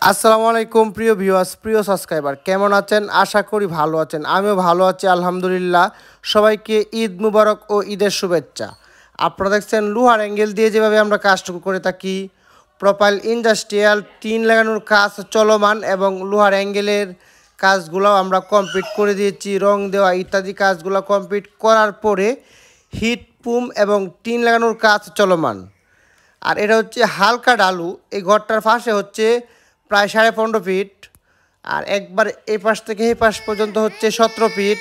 আসসালামু আলাইকুম প্রিয় ভিউয়ার্স, প্রিয় সাবস্ক্রাইবার, কেমন আছেন? আশা করি ভালো আছেন। আমিও ভালো আছি আলহামদুলিল্লাহ। সবাইকে ঈদ মুবারক ও ঈদের শুভেচ্ছা। আপনারা দেখছেন লোহার অ্যাঙ্গেল দিয়ে যেভাবে আমরা কাজটুকু করে থাকি, প্রোপাইল ইন্ডাস্ট্রিয়াল টিন লাগানোর কাজ চলমান এবং লোহার অ্যাঙ্গেলের কাজগুলো আমরা কমপ্লিট করে দিয়েছি। রং দেওয়া ইত্যাদি কাজগুলো কমপ্লিট করার পরে হিট পুম এবং টিন লাগানোর কাজ চলমান। আর এটা হচ্ছে হালকা ডালু। এই ঘরটার পাশে হচ্ছে প্রায় 15.5 ফিট, আর একবার এই পাশ থেকে এই পাশ পর্যন্ত হচ্ছে 17 ফিট।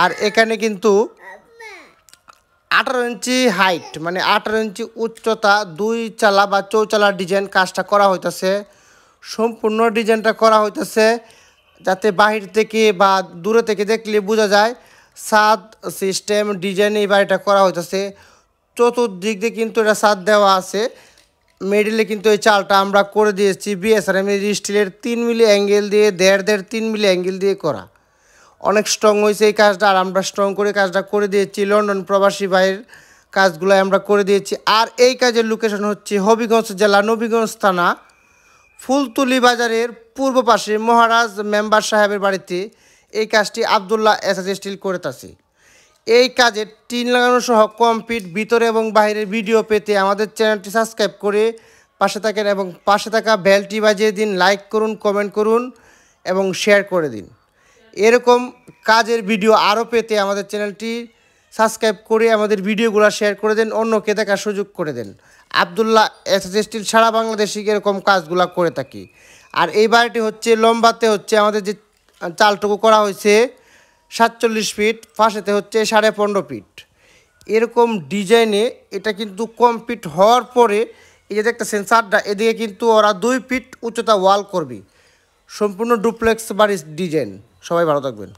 আর এখানে কিন্তু 18 ইঞ্চি হাইট, মানে 18 ইঞ্চি উচ্চতা, 2 চালা বা চৌচালার ডিজাইন কাজটা করা হইতেছে। সম্পূর্ণ ডিজাইনটা করা হইতেছে যাতে বাহির থেকে বা দূরে থেকে দেখলে বোঝা যায় ছাদ সিস্টেম ডিজাইন এই বাড়িটা করা হইতেছে। চতুর্দিক দিয়ে কিন্তু এটা ছাদ দেওয়া আছে। মিডিলে কিন্তু এই চালটা আমরা করে দিয়েছি বিএসআরএম স্টিলের 3 মিলি অ্যাঙ্গেল দিয়ে, 1.5-3 মিলি অ্যাঙ্গেল দিয়ে করা। অনেক স্ট্রং হয়েছে এই কাজটা, আর আমরা স্ট্রং করে কাজটা করে দিয়েছি। লন্ডন প্রবাসী ভাইয়ের কাজগুলো আমরা করে দিয়েছি। আর এই কাজের লোকেশন হচ্ছে হবিগঞ্জ জেলা, নবীগঞ্জ থানা, ফুলতুলি বাজারের পূর্ব পাশে মহারাজ মেম্বার সাহেবের বাড়িতে এই কাজটি আবদুল্লাহ এসএস স্টিল করে তাছে। এই কাজের টিন লাগানো সহ কমপ্লিট ভিতরে এবং বাইরের ভিডিও পেতে আমাদের চ্যানেলটি সাবস্ক্রাইব করে পাশে থাকেন এবং পাশে থাকা বেলটি বাজিয়ে দিন। লাইক করুন, কমেন্ট করুন এবং শেয়ার করে দিন। এরকম কাজের ভিডিও আরও পেতে আমাদের চ্যানেলটি সাবস্ক্রাইব করে আমাদের ভিডিওগুলো শেয়ার করে দেন, অন্যকে দেখার সুযোগ করে দেন। আবদুল্লাহ এসএস স্টিল সারা বাংলাদেশে এরকম কাজগুলো করে থাকি। আর এই বাড়িটি হচ্ছে লম্বাতে হচ্ছে আমাদের যে চালটুকু করা হয়েছে 47 ফিট, পাশেতে হচ্ছে 15.5 ফিট। এরকম ডিজাইনে এটা কিন্তু কমপ্লিট হওয়ার পরে এই যে দেখতেছেন ছাদটা, এদিকে কিন্তু ওরা 2 ফিট উচ্চতা ওয়াল করবে। সম্পূর্ণ ডুপ্লেক্স বাড়ির ডিজাইন। সবাই ভালো থাকবেন।